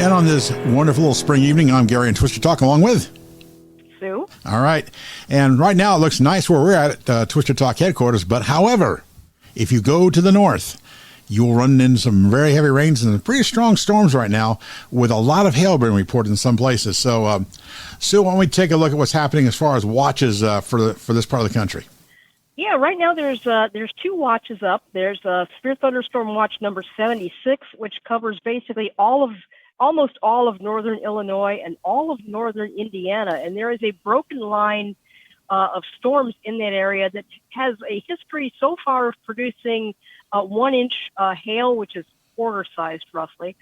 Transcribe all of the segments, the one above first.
And on this wonderful little spring evening, I'm Gary and Twister Talk along with Sue. All right. And right now it looks nice where we're at Twister Talk headquarters. But however, if you go to the north, you will run into some very heavy rains and pretty strong storms right now with a lot of hail being reported in some places. So, Sue, why don't we take a look at what's happening as far as watches for this part of the country? Yeah, right now there's two watches up. There's Severe Thunderstorm Watch number 76, which covers basically almost all of northern Illinois and all of northern Indiana. And there is a broken line of storms in that area that has a history so far of producing 1 inch hail, which is quarter-sized roughly,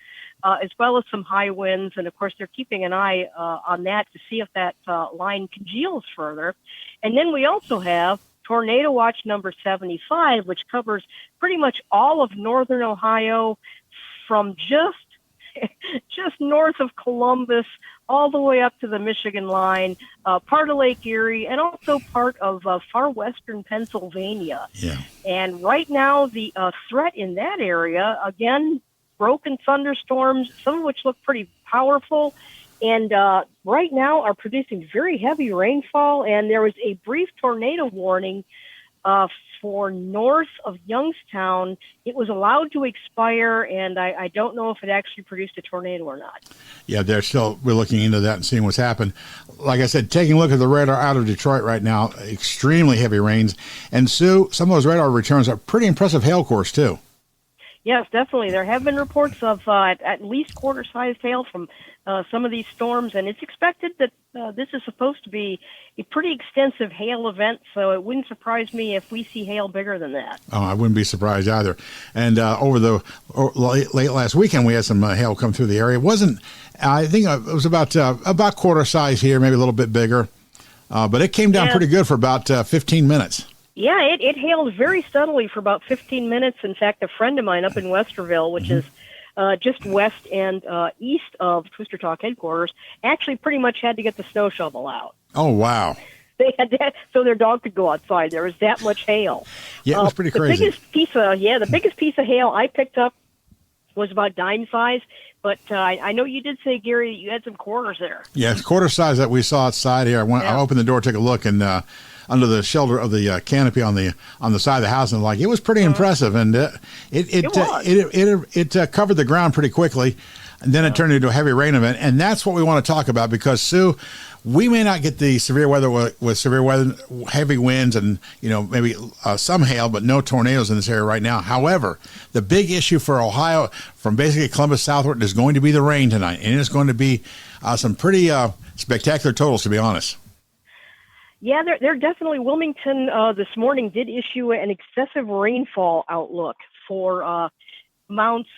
as well as some high winds. And, of course, they're keeping an eye on that to see if that line congeals further. And then we also have Tornado Watch number 75, which covers pretty much all of northern Ohio from just north of Columbus all the way up to the Michigan line, part of Lake Erie, and also part of far western Pennsylvania. Yeah. And right now, the threat in that area, again, broken thunderstorms, some of which look pretty powerful, and right now are producing very heavy rainfall, and there was a brief tornado warning for north of Youngstown. It was allowed to expire, and I don't know if it actually produced a tornado or not. Yeah, we're looking into that and seeing what's happened. Like I said, taking a look at the radar out of Detroit right now, extremely heavy rains. And Sue, some of those radar returns are pretty impressive hail course too. Yes, definitely. There have been reports of at least quarter-sized hail from some of these storms, and it's expected that this is supposed to be a pretty extensive hail event, so it wouldn't surprise me if we see hail bigger than that. Oh, I wouldn't be surprised either. And late last weekend, we had some hail come through the area. It wasn't, I think it was about quarter size here, maybe a little bit bigger, but it came down pretty good for about 15 minutes. Yeah, it hailed very steadily for about 15 minutes. In fact, a friend of mine up in Westerville, which is just west and east of Twister Talk headquarters, actually pretty much had to get the snow shovel out. Oh, wow. They had that so their dog could go outside. There was that much hail. Yeah, it was pretty crazy. The biggest piece of hail I picked up was about dime size. But I know you did say, Gary, that you had some quarters there. Yeah, it's quarter size that we saw outside here. I opened the door, took a look, and under the shelter of the canopy on the side of the house, and it was pretty impressive, and it covered the ground pretty quickly, and then it turned into a heavy rain event, and that's what we want to talk about because Sue, we may not get the severe weather with severe weather, heavy winds, and maybe some hail, but no tornadoes in this area right now. However, the big issue for Ohio, from basically Columbus southward, is going to be the rain tonight, and it's going to be some pretty spectacular totals, to be honest. Yeah, they're definitely. Wilmington this morning did issue an excessive rainfall outlook for amounts,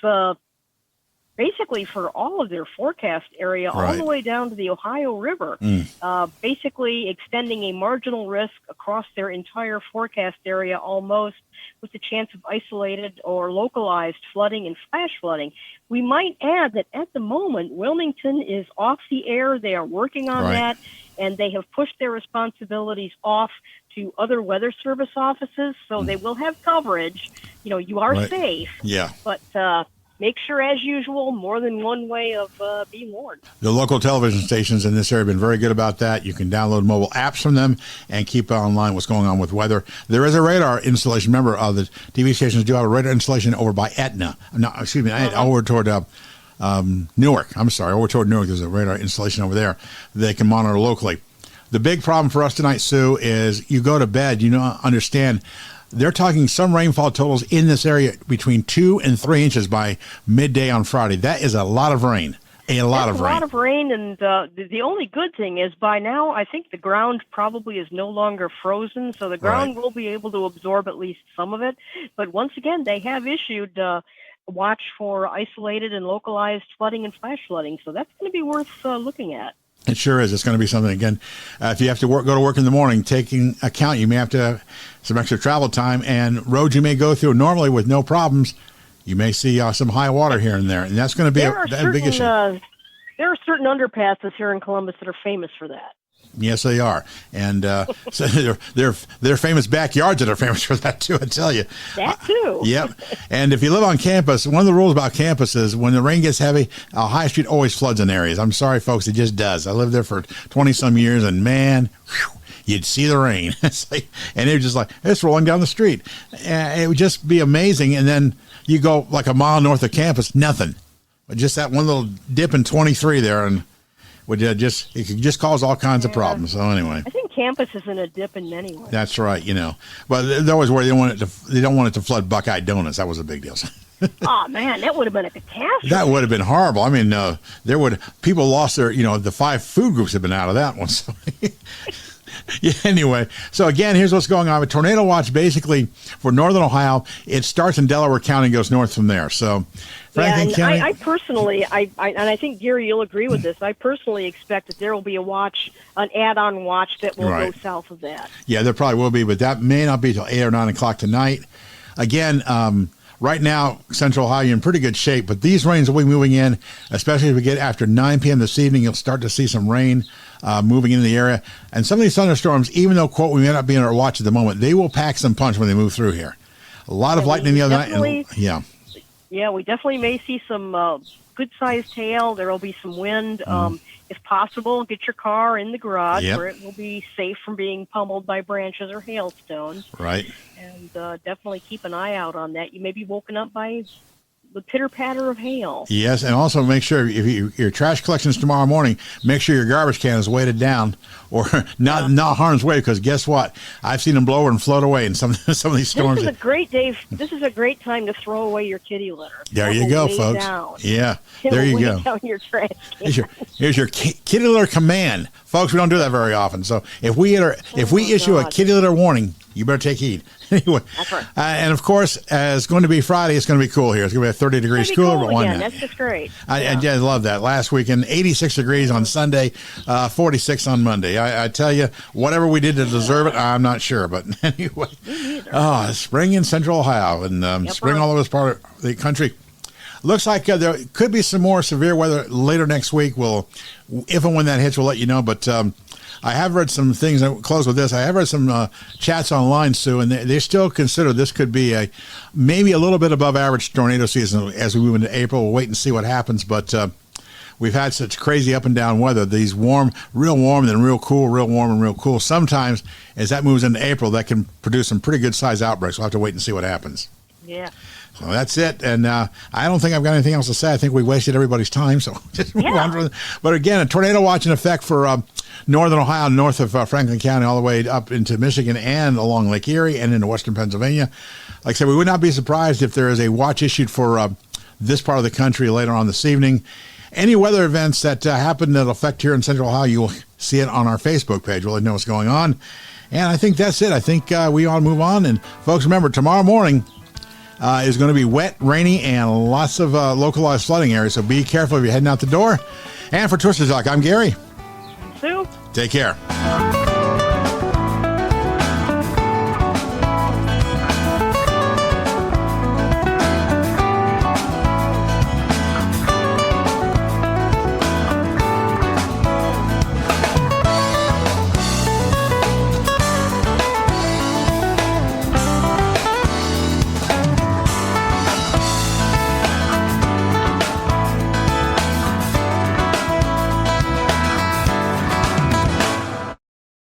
basically for all of their forecast area, all the way down to the Ohio River, basically extending a marginal risk across their entire forecast area almost, with the chance of isolated or localized flooding and flash flooding. We might add that at the moment, Wilmington is off the air. They are working on that. And they have pushed their responsibilities off to other weather service offices, so they will have coverage. You are safe. Yeah. But make sure, as usual, more than one way of being warned. The local television stations in this area have been very good about that. You can download mobile apps from them and keep online what's going on with weather. There is a radar installation. Remember, the TV stations do have a radar installation over by Etna. No, excuse me, over toward Newark. I'm sorry, over toward Newark. There's a radar installation over there they can monitor locally. The big problem for us tonight, Sue, is you go to bed, understand they're talking some rainfall totals in this area between 2 and 3 inches by midday on Friday. That is a lot of rain. A lot of rain, and the only good thing is by now I think the ground probably is no longer frozen, so the ground will be able to absorb at least some of it. But once again, they have issued watch for isolated and localized flooding and flash flooding, so that's going to be worth looking at. It sure is. It's going to be something. Again, if you have to go to work in the morning, taking account you may have to have some extra travel time, and roads you may go through normally with no problems, you may see some high water here and there, and that's going to be a big issue. There are certain underpasses here in Columbus that are famous for that. Yes, they are, and so they're famous backyards that are famous for that too. I tell you, That too. Yep. And if you live on campus, one of the rules about campus is when the rain gets heavy, High Street always floods in areas. I'm sorry, folks, it just does. I lived there for 20 some years, and man, whew, you'd see the rain, and it was just like it's rolling down the street. And it would just be amazing. And then you go like a mile north of campus, nothing, but just that one little dip in 23 there, and it could just cause all kinds of problems. So anyway, I think campus is in a dip in many ways. that's right. But they're always worried they don't want it to flood Buckeye Donuts. That was a big deal. Oh man, that would have been a catastrophe. That would have been horrible. I mean, people lost their, the 5 food groups have been out of that one. So yeah, anyway, so again, here's what's going on. A tornado watch basically for northern Ohio. It starts in Delaware County and goes north from there. So Franklin County. I personally, and I think, Gary, you'll agree with this, I personally expect that there will be an add-on watch that will go south of that. Yeah, there probably will be, but that may not be until 8 or 9 o'clock tonight. Again, right now, Central Ohio, you're in pretty good shape, but these rains will be moving in, especially as we get after 9 p.m. this evening. You'll start to see some rain moving into the area. And some of these thunderstorms, even though, quote, we may not be in our watch at the moment, they will pack some punch when they move through here. A lot of lightning the other night. Yeah, we definitely may see some good-sized hail. There will be some wind. If possible, get your car in the garage where it will be safe from being pummeled by branches or hailstones. Right. And definitely keep an eye out on that. You may be woken up by the pitter-patter of hail. Yes, and also make sure if your trash collections tomorrow morning, make sure your garbage can is weighted down or not harm's way, because guess what? I've seen them blow and float away in some of these storms. This is a great day. This is a great time to throw away your kitty litter. There you go, folks. Down. Yeah, there you go. Down your trash can. Here's your kitty litter command, folks. We don't do that very often. So if we issue a kitty litter warning, you better take heed. Anyway, that's right. And of course, it's going to be Friday. It's going to be cool here. It's going to be 30 degrees cooler. Cool again. That's just great. I love that. Last weekend, 86 degrees on Sunday, 46 on Monday. I tell you, whatever we did to deserve it, I'm not sure. But anyway, spring in Central Ohio and spring all over this part of the country. Looks like there could be some more severe weather later next week. If and when that hits, we'll let you know. But I have read some things. I'll close with this. I have read some chats online, Sue, and they still consider this could be maybe a little bit above average tornado season as we move into April. We'll wait and see what happens. But we've had such crazy up and down weather. These real warm, then real cool, real warm, and real cool. Sometimes, as that moves into April, that can produce some pretty good size outbreaks. We'll have to wait and see what happens. Yeah. So that's it. And I don't think I've got anything else to say. I think we wasted everybody's time. So just move on. But again, a tornado watch in effect for northern Ohio, north of Franklin County, all the way up into Michigan and along Lake Erie and into western Pennsylvania. Like I said, we would not be surprised if there is a watch issued for this part of the country later on this evening. Any weather events that happen that affect here in Central Ohio, you will see it on our Facebook page. We'll let you know what's going on. And I think that's it. I think we ought to move on. And folks, remember, tomorrow morning is going to be wet, rainy, and lots of localized flooding areas. So be careful if you're heading out the door. And for Twister Talk, I'm Gary. Sue. Take care.